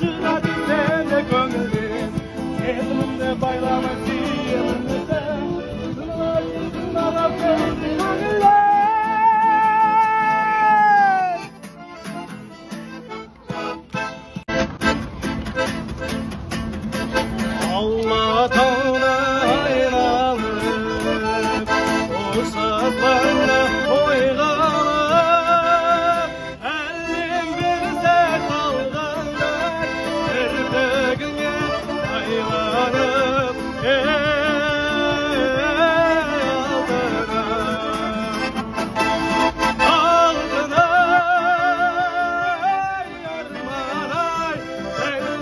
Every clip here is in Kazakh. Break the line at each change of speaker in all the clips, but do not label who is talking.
Çıradı sende gönlüm Elimde baylamak diyelimde Sınava sevdim gönüller Allah Teala hayranım O sazlarla oylanım Elim birde kalganda Ertegine hayranım aldına yarmanay Beni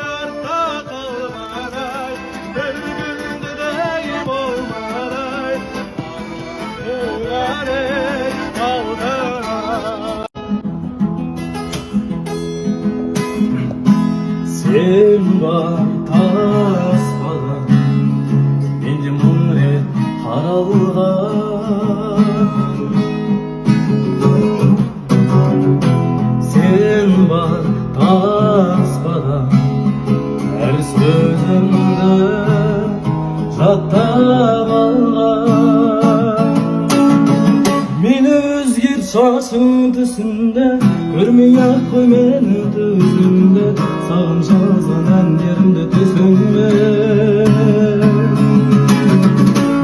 arta kalmanay Bölgündü deyim olmanay Uğranay aldına Sen var tasmadan Endi mure haralgan Sen var tasmadan Her sözümde jattap algan Meni özgür şaşın tüsünde Görmey-ak koy meni tüsünde Sağın жазan әндерімді түсінме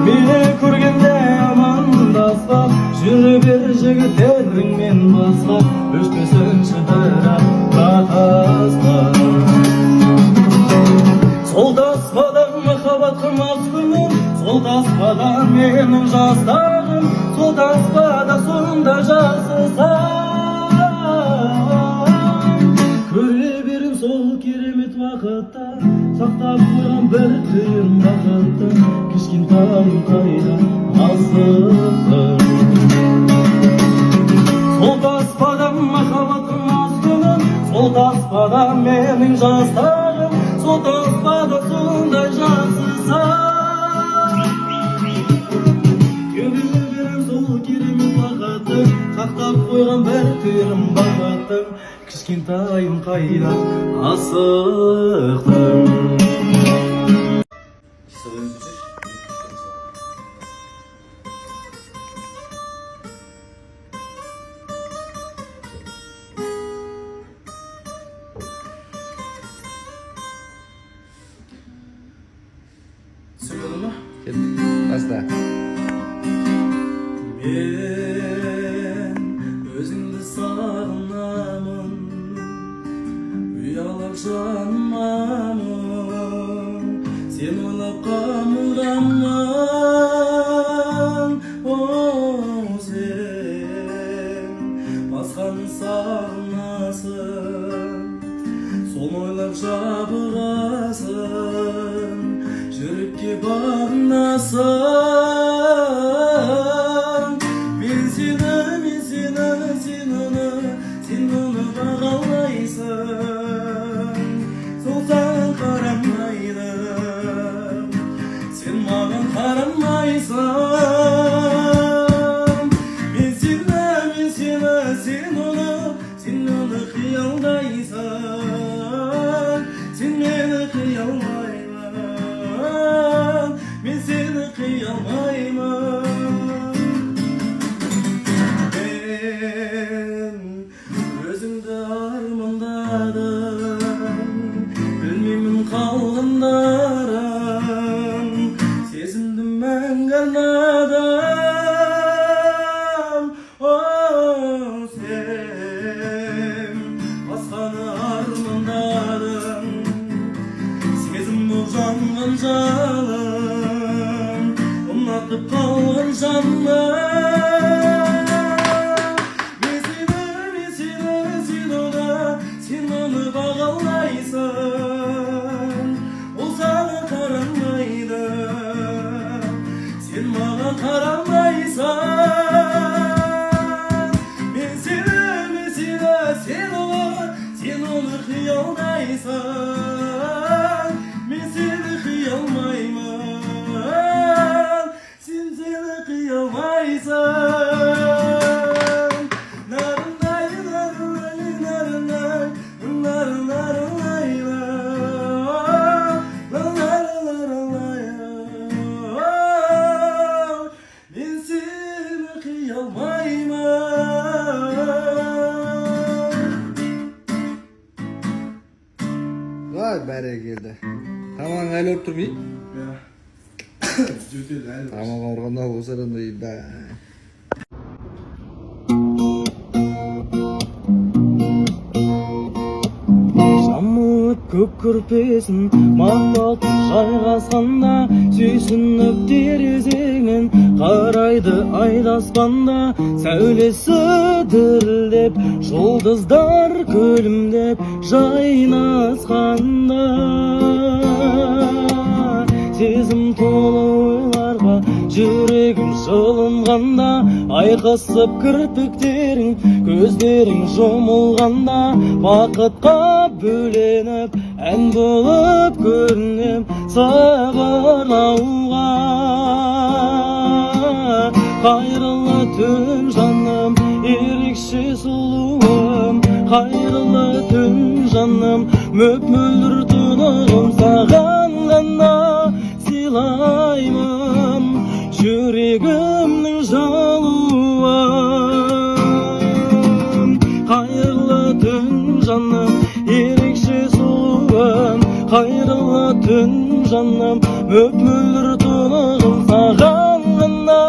Мені көргенде амандаспақ Жүрі бер жігіттеріңмен басқа Өшпесінші бірақ татаспақ Сол таспадан махаббат қылмас күнім Сол таспадан менің жастағым Сол таспада сонда жазылсам Көре берем сол керемет уақытта Сақтап қойған бір түйін бақытты Кішкентайым қайда асықтым Сол таспадан махаббатым астығым Сол таспада менің жастағым Сол таспада сондай жақсысам Көре берем сол керемет уақытты Сақтап қойған бір түйін бақытты Кішкентайым қайда асықтым
Söyle mı? Başla.
Ben özümde sağlamam Uyalak canmamın Sen oylap kamuramman O sen Baskanı sağlasın Son oylap jabıgasın Жүрекке бағынасың Мен сені, сен оны бағалайсың Сол саған қарамайды Сен маған қарамайсың Мен сені, сен оны қиялдайсың Сен мені қиялмайсың Мен сені қиялмаймын Мен өзіңді армандадым Білмеймін қалғандарын Сезімді мәңгі арнадым О, сен басқаны армандадың Сезім бұл жанған жалын Ұнатып қалған жаным Сен оны бағалайсың Ол саған қарамайды Сен маған қарамайсың Мен сені, сен оны қиялдайсың Мен сені қиялмаймын Сен сені қиялмайсың Нарынай
бәрекелді. Тамаң әлі ұрып тұрмай? Тамақ ауырғанда осырындай бә.
Жамылып көк көрпесін мақталтып жайғасқанда, сүйсініп терезеңнен қарайды айдаспанда, сәулесі дірілдеп, жұлдыздар күлімдеп жайнасқанда, сезім толы ойларға жүрегім жылынғанда, айқасып кірпіктерің, көздерің жұмылғанда, бақытқа бөленіп, ән болып көрінем сағынауға. Қайырлы түн жаным, ерекше сұлуым, қайырлы түн жаным, мөп-мөлдір тұнығым, саған ғана сыйлаймын жүрегімнің жалуын. Қайырлы түн жаным, ерекше сұлуым, қайырлы түн жаным, мөп-мөлдір тұнығым, саған ғана